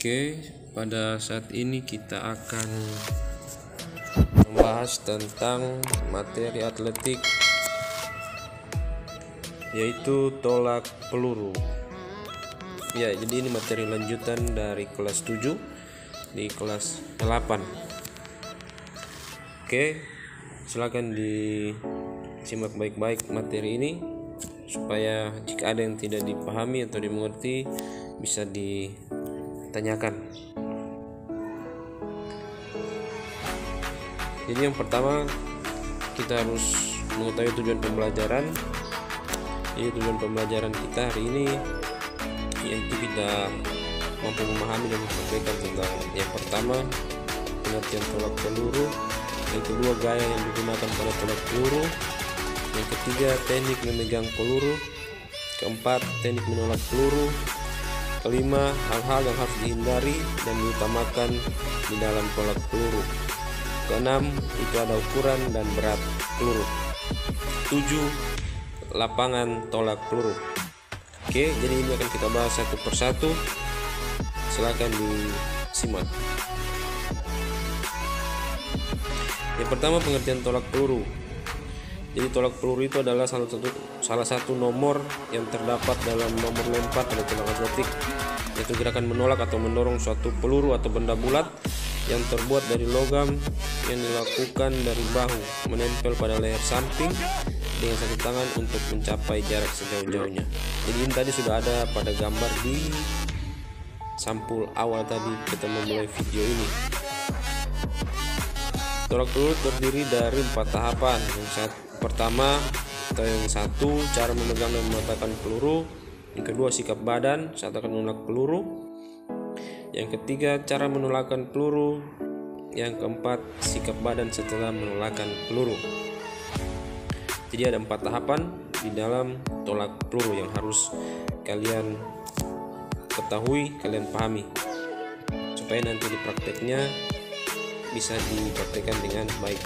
Oke, pada saat ini kita akan membahas tentang materi atletik, yaitu tolak peluru. Ya, jadi ini materi lanjutan dari kelas 7 di kelas 8. Oke, silakan disimak baik-baik materi ini supaya jika ada yang tidak dipahami atau dimengerti bisa ditanyakan. Jadi yang pertama kita harus mengetahui tujuan pembelajaran. Jadi tujuan pembelajaran kita hari ini yaitu kita mampu memahami dan menyampaikan tentang yang pertama pengertian tolak peluru, yang kedua gaya yang digunakan pada tolak peluru, yang ketiga teknik memegang peluru, keempat teknik menolak peluru, kelima hal-hal yang harus dihindari dan diutamakan di dalam tolak peluru, keenam itu ada ukuran dan berat peluru, 7 lapangan tolak peluru. Oke, jadi ini akan kita bahas satu persatu. Silakan disimak. Yang pertama pengertian tolak peluru. Jadi tolak peluru itu adalah salah satu nomor yang terdapat dalam nomor lempar pada tolak atletik, yaitu gerakan menolak atau mendorong suatu peluru atau benda bulat yang terbuat dari logam yang dilakukan dari bahu menempel pada leher samping dengan satu tangan untuk mencapai jarak sejauh-jauhnya. Jadi ini tadi sudah ada pada gambar di sampul awal tadi kita memulai video ini. Tolak peluru terdiri dari 4 tahapan. Yang pertama atau yang satu cara memegang dan meletakkan peluru, yang kedua sikap badan saat akan menolak peluru, yang ketiga cara menolakkan peluru, yang keempat sikap badan setelah menolakkan peluru. Jadi ada 4 tahapan di dalam tolak peluru yang harus kalian ketahui, kalian pahami, supaya nanti di prakteknya bisa dipraktekkan dengan baik.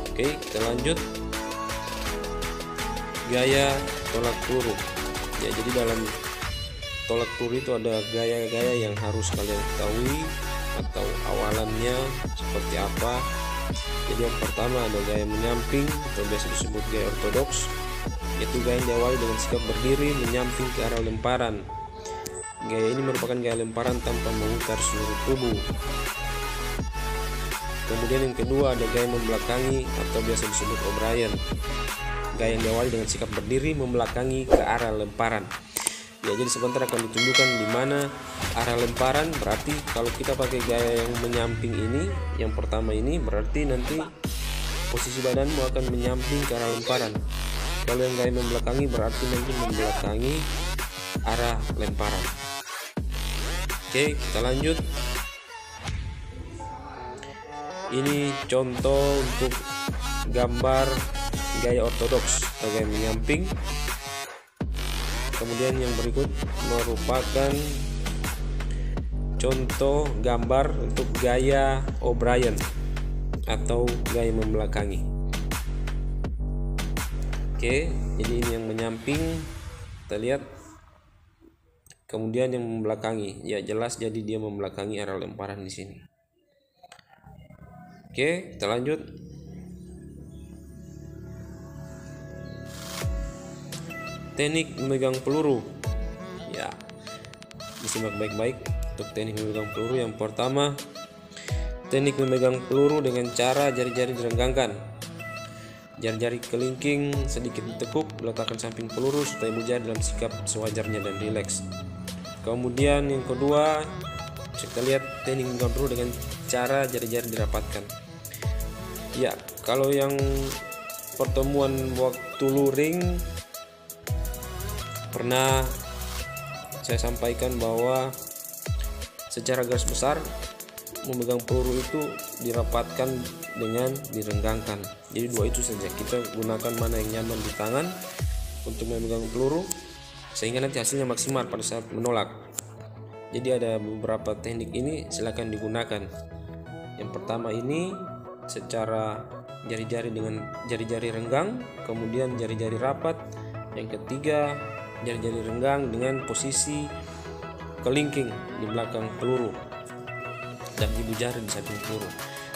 Oke, kita lanjut. Gaya tolak peluru. Ya, jadi dalam tolak peluru itu ada gaya-gaya yang harus kalian ketahui atau awalannya seperti apa. Jadi yang pertama ada gaya menyamping atau biasa disebut gaya ortodoks, yaitu gaya yang diawali dengan sikap berdiri menyamping ke arah lemparan. Gaya ini merupakan gaya lemparan tanpa memutar seluruh tubuh. Kemudian yang kedua ada gaya membelakangi atau biasa disebut O'Brien. Gaya yang diawali dengan sikap berdiri membelakangi ke arah lemparan. Ya, jadi sebentar akan ditunjukkan di mana arah lemparan. Berarti kalau kita pakai gaya yang menyamping ini, yang pertama ini, berarti nanti posisi badanmu akan menyamping ke arah lemparan. Kalau yang gaya membelakangi berarti nanti membelakangi arah lemparan. Oke, kita lanjut. Ini contoh untuk gambar gaya ortodoks atau gaya menyamping. Kemudian yang berikut merupakan contoh gambar untuk gaya O'Brien atau gaya membelakangi. Oke, jadi ini yang menyamping, kita lihat. Kemudian yang membelakangi, ya jelas jadi dia membelakangi arah lemparan di sini. Oke, kita lanjut. Teknik memegang peluru. Ya, disimak baik-baik untuk teknik memegang peluru. Yang pertama, teknik memegang peluru dengan cara jari-jari direnggangkan. Jari-jari kelingking sedikit ditekuk, diletakkan samping peluru supaya berada dalam sikap sewajarnya dan rileks. Kemudian yang kedua, kita lihat teknik memegang peluru dengan cara jari-jari dirapatkan. Ya, kalau yang pertemuan waktu luring pernah saya sampaikan bahwa secara garis besar memegang peluru itu dirapatkan dengan direnggangkan. Jadi dua itu saja, kita gunakan mana yang nyaman di tangan untuk memegang peluru sehingga nanti hasilnya maksimal pada saat menolak. Jadi ada beberapa teknik ini silakan digunakan. Yang pertama ini secara jari-jari dengan jari-jari renggang, kemudian jari-jari rapat. Yang ketiga jari-jari renggang dengan posisi kelingking di belakang peluru dan ibu jari di samping peluru.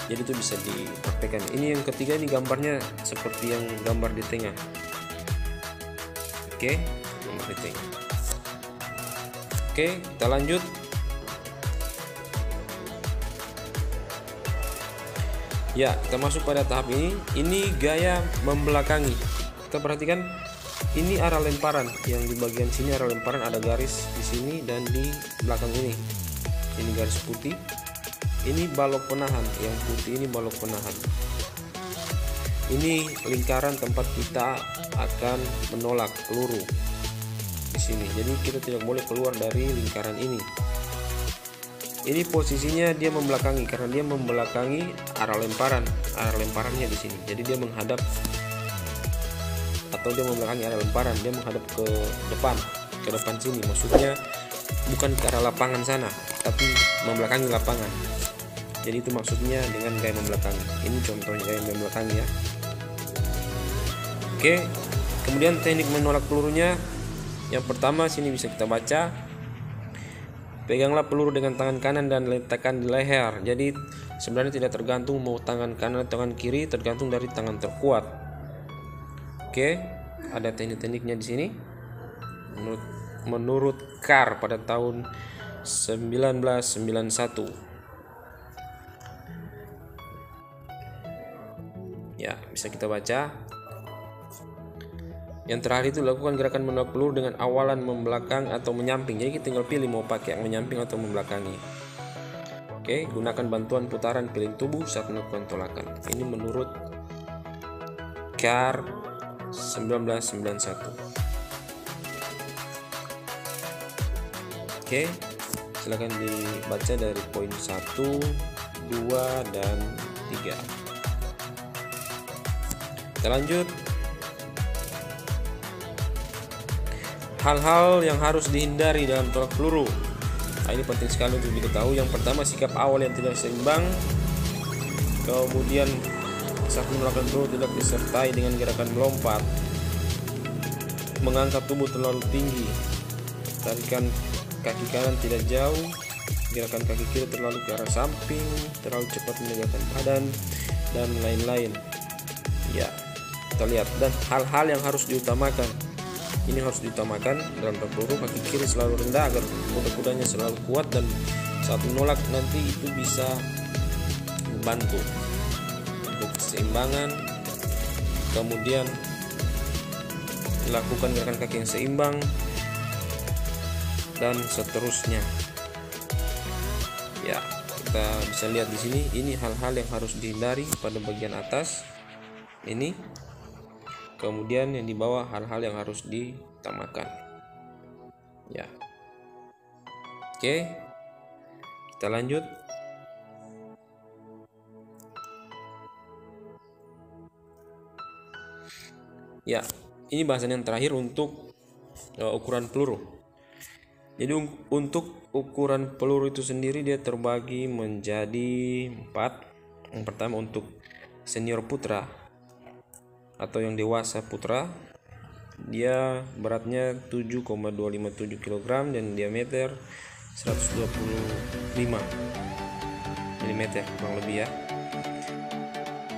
Jadi itu bisa dipraktekkan. Ini yang ketiga, ini gambarnya seperti yang gambar di tengah. Oke, gambar di tengah. Oke, kita lanjut. Ya, kita masuk pada tahap ini. Ini gaya membelakangi. Kita perhatikan, ini arah lemparan. Yang di bagian sini arah lemparan ada garis di sini dan di belakang ini. Ini garis putih. Ini balok penahan. Yang putih ini balok penahan. Ini lingkaran tempat kita akan menolak peluru di sini. Jadi kita tidak boleh keluar dari lingkaran ini. Ini posisinya dia membelakangi karena dia membelakangi arah lemparan. Arah lemparannya di sini. Jadi dia menghadap, atau dia membelakangi arah lemparan, dia menghadap ke depan sini. Maksudnya bukan ke arah lapangan sana, tapi membelakangi lapangan. Jadi itu maksudnya dengan gaya membelakangi. Ini contohnya gaya membelakangi ya. Oke, kemudian teknik menolak pelurunya. Yang pertama sini bisa kita baca. Peganglah peluru dengan tangan kanan dan letakkan di leher. Jadi sebenarnya tidak tergantung mau tangan kanan atau tangan kiri, tergantung dari tangan terkuat. Oke, ada teknik-tekniknya di sini. Menurut Carr pada tahun 1991. Ya, bisa kita baca. Yang terakhir itu lakukan gerakan menolak peluru dengan awalan membelakang atau menyamping. Jadi kita tinggal pilih mau pakai yang menyamping atau membelakangi. Oke, gunakan bantuan putaran keliling tubuh saat melakukan tolakan. Ini menurut Carr 1991. Oke, silakan dibaca dari poin 1, 2, dan 3. Kita lanjut. Hal-hal yang harus dihindari dalam tolak peluru. Nah, ini penting sekali untuk diketahui. Yang pertama, sikap awal yang tidak seimbang. Kemudian saat melakukan peluru tidak disertai dengan gerakan melompat, mengangkat tubuh terlalu tinggi, tarikan kaki kanan tidak jauh, gerakan kaki kiri terlalu ke arah samping, terlalu cepat menegakkan badan, dan lain-lain. Ya, kita lihat. Dan hal-hal yang harus diutamakan. Ini harus diutamakan dalam peluru. Kaki kiri selalu rendah agar kuda-kudanya selalu kuat, dan saat menolak nanti itu bisa membantu untuk keseimbangan. Kemudian lakukan gerakan kaki yang seimbang dan seterusnya. Ya, kita bisa lihat di sini. Ini hal-hal yang harus dihindari pada bagian atas ini. Kemudian yang di bawah hal-hal yang harus diutamakan. Ya. Oke. Kita lanjut. Ya, ini bahasan yang terakhir untuk ukuran peluru. Jadi untuk ukuran peluru itu sendiri dia terbagi menjadi 4. Yang pertama untuk senior putra atau yang dewasa putra, dia beratnya 7,257 kg dan diameter 125 mm kurang lebih ya.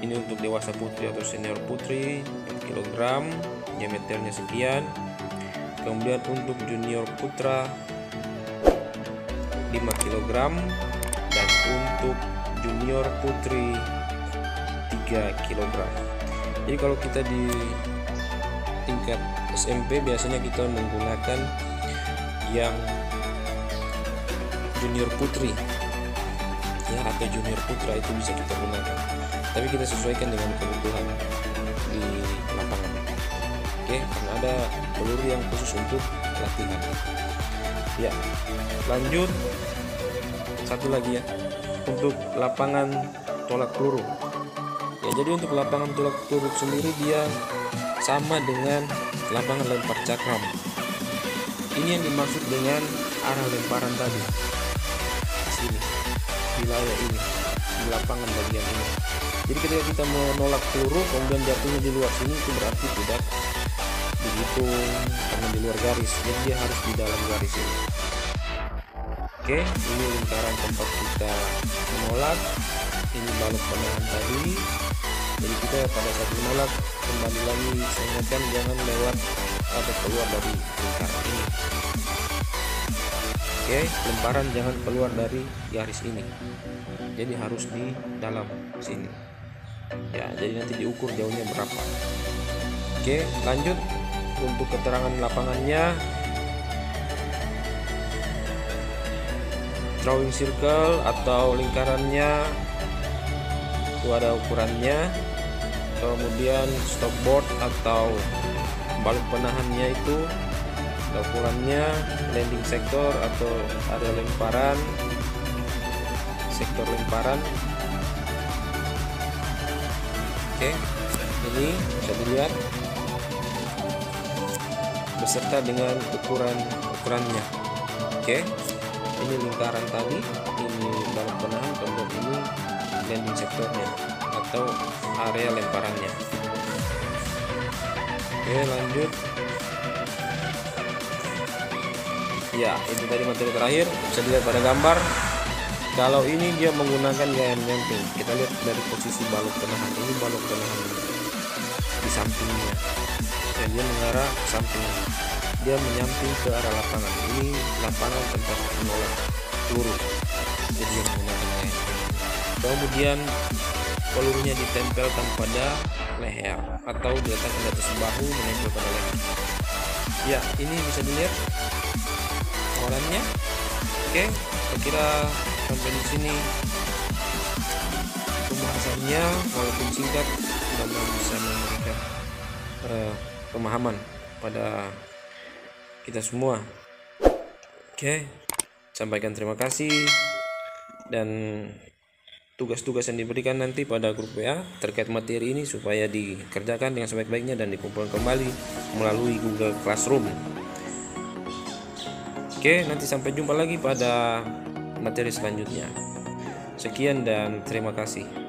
Ini untuk dewasa putri atau senior putri 4 kg, diameternya sekian. Kemudian untuk junior putra 5 kg dan untuk junior putri 3 kg. Jadi kalau kita di tingkat SMP biasanya kita menggunakan yang junior putri ya, atau junior putra itu bisa kita gunakan, tapi kita sesuaikan dengan kebutuhan di lapangan. Oke, karena ada peluru yang khusus untuk latihan. Ya, lanjut satu lagi ya, untuk lapangan tolak peluru. Ya, jadi untuk lapangan tolak peluru sendiri dia sama dengan lapangan lempar cakram. Ini yang dimaksud dengan arah lemparan tadi. Di sini, wilayah ini, di lapangan bagian ini. Jadi ketika kita menolak peluru kemudian jatuhnya di luar sini, itu berarti tidak dihitung karena di luar garis. Jadi dia harus di dalam garis ini. Oke, ini lingkaran tempat kita menolak, ini balok penahan tadi. Jadi kita pada saat menolak, kembali lagi saya ingatkan jangan lewat atau keluar dari lingkaran ini. Oke, lemparan jangan keluar dari garis ini, jadi harus di dalam sini ya. Jadi nanti diukur jauhnya berapa. Oke, lanjut untuk keterangan lapangannya. Drawing circle atau lingkarannya itu ada ukurannya, kemudian stopboard atau balok penahannya itu ada ukurannya, landing sector atau area lemparan, sektor lemparan. Oke, ini bisa dilihat beserta dengan ukurannya. Oke, ini lingkaran tadi, ini balok penahan, kemudian ini landing sektornya atau area lemparannya. Oke, lanjut ya. Itu tadi materi terakhir, bisa dilihat pada gambar. Kalau ini dia menggunakan gaya menyamping, kita lihat dari posisi balok penahan. Ini balok penahan di sampingnya dan dia mengarah ke samping, dia menyamping ke arah lapangan. Ini lapangan tempat menolak peluru, jadi dia menggunakan gaya. Kemudian pelurunya ditempelkan pada leher atau diletakkan di atas bahu menempel pada leher ya. Ini bisa dilihat awalannya. Oke, saya kira sampai di sini pembahasannya, walaupun singkat mudah-mudahan bisa memberikan pemahaman pada kita semua. Oke, sampaikan terima kasih, dan tugas-tugas yang diberikan nanti pada grup WA terkait materi ini supaya dikerjakan dengan sebaik-baiknya dan dikumpulkan kembali melalui Google Classroom. Oke, nanti sampai jumpa lagi pada materi selanjutnya. Sekian dan terima kasih.